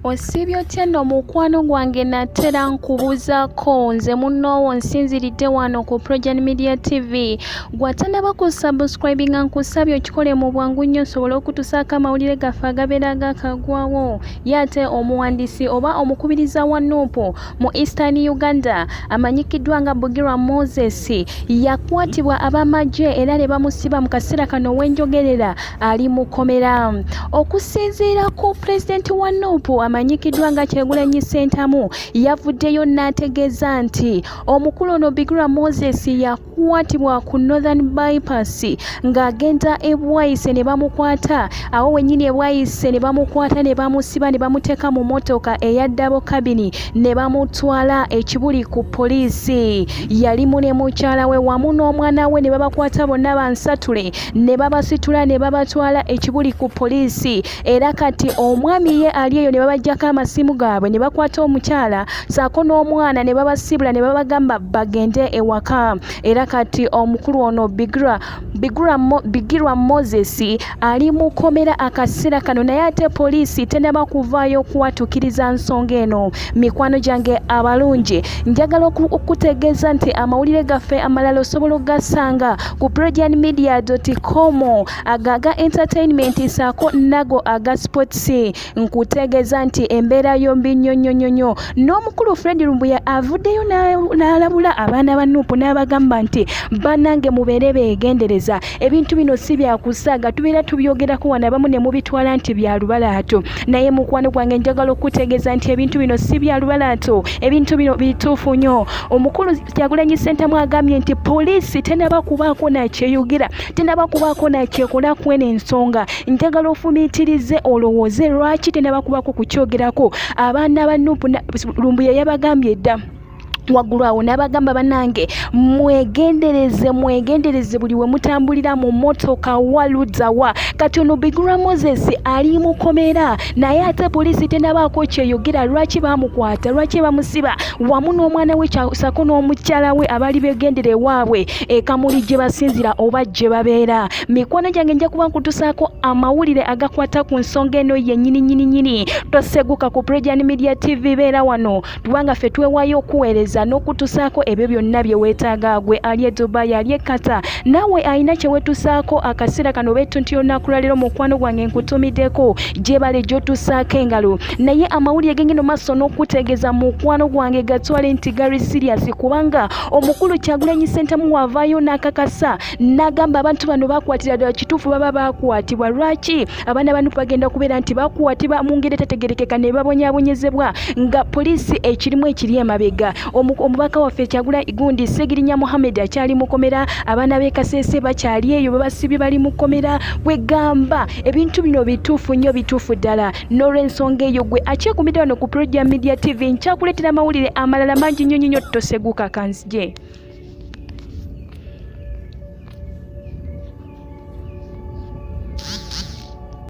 Osibye otya nno mukwano gwange natera nkubuzaako nze munnoowo nsinziridde wano ku Progen Media TV. Gw'atannaba ku subscribinga nkusabye okikole mu bwangu nnyo osobole okutusaako amawulire gaffe agabeera gakagwawo. Ye ate omuwandiisi oba omukubiriza wa Nuupu mu Eastern Uganda amanyikiddwa nga Bugirwa Moses yakwatibwa ab'amagye era ne bamusiba mu kaseera kano wenjogerera ali mu kkomera. Okusinziira ku pulezidenti wa Nuupu amanyikiddwa nga Kyegulanyi Ssentamu yavuddeyo n'ategeeza nti omukulu ono Bugirwa Moses yakwatibwa ku Northern Bypass ng'agenda e Bwaise ne bamukwata awo wennyini e Bwaise ne bamukwata ne bamusiba ne bamuteeka mu motoka eya double cabin ne bamutwala ekibuli ku poliisi. Yalimu ne mukyala we wamu n'omwana we ne babakwata bonna bansatule ne babasitula ne babatwala ekibuli ku poliisi. Era kati omwami ye ali eyo ne babaggyako amasimu gaabwe ne bakwata omukyala saako n'omwana ne babasibula ne babagamba bagende ewaka. Era kati omukulu ono Bugirwa Moses ali mu kkomera akaseera kano naye ate poliisi tennaba kuvaayo kuwatukiriza nsonga eno. Mikwano gyange abalungi, njagala okutegeeza nti amawulire gaffe amalala osobola ogasanga ku progenmedia.com agaga entertainment saako nago aga sports. Nkutegeeza nti embeera yombi nnyo n'omukulu Fred Lumbuya avuddeyo n'alabula abaana ba Nuupu n'abagamba nti bannange mubeere beegendereza, ebintu bino si byakusaaga tubeera tubyogerako wano abamu ne mubitwala nti bya lubalaato, naye mukwano gwange njagala okutegeeza nti ebintu bino si bya lubalaato, ebintu bino bituufu nnyo. Omukulu Kyagulanyi Ssentamu agambye nti poliisi tennaba kubaako nakyeyogera, tennaba kubaako nakyekola kweno ensonga. Njagala ofumiitirize olowooze lwaki tennaba kubaako kukyogerako. Abaana ba Nuupu Lumbuya yabagambye dda waggulu awo n'abagamba bannange mwegendereze buli we mutambulira mu motoka waludzawa. Kati ono Bugirwa Moses ali mu kkomera naye ate poliisi tennabaako kyeyogera lwaki bamukwata, lwaki bamusiba wamu n'omwana we saako n'omukyala we abaali beegendera ewaabwe ekamuli gye basinzira oba gye babeera. Mikwano gyange nja kuba nkutusaako amawulire agakwata ku nsonga eno yennyini. Toseguka ku Progen Media TV, beera wano kubanga ffe twewaayo okuweereza n'okutusaako ebyo byonna bye weetaaga. Gwe ali e Dubai, ali e Qatar, naawe alina kye wetusaako akaseera kano beetu nti olunaku lwaleero mukwano gwange nkutumiddeko gyebale gy'otusaako engalo. Naye amawulire gengendo maaso n'okutegeeza mukwano gwange gatwale nti gali serious kubanga omukulu Kyagulanyi Ssentamu wavaayo n'akakasa n'agamba abantu bano bakwatira ddala kituufu baba bakwatibwa. Lwaki abaana bano bagenda kubeera nti bakwatibwa mu ngeri etategerekeka ne babonyaabonyezebwa nga poliisi ekirimu ekiri emabega. Omubaka waffe Kyagulanyi gundi Ssegirinya Mohammed akyali mu kkomera, abaana b'e Kasese bakyali eyo babasibye bali mu kkomera. Bwe gamba ebintu bino bituufu nnyo, bituufu ddala. N'olw'ensonga eyo gwe akyekumbidde wano ku Progen Media TV nkyakuleetera amawulire amalala mangi nnyo toseguka kanzije.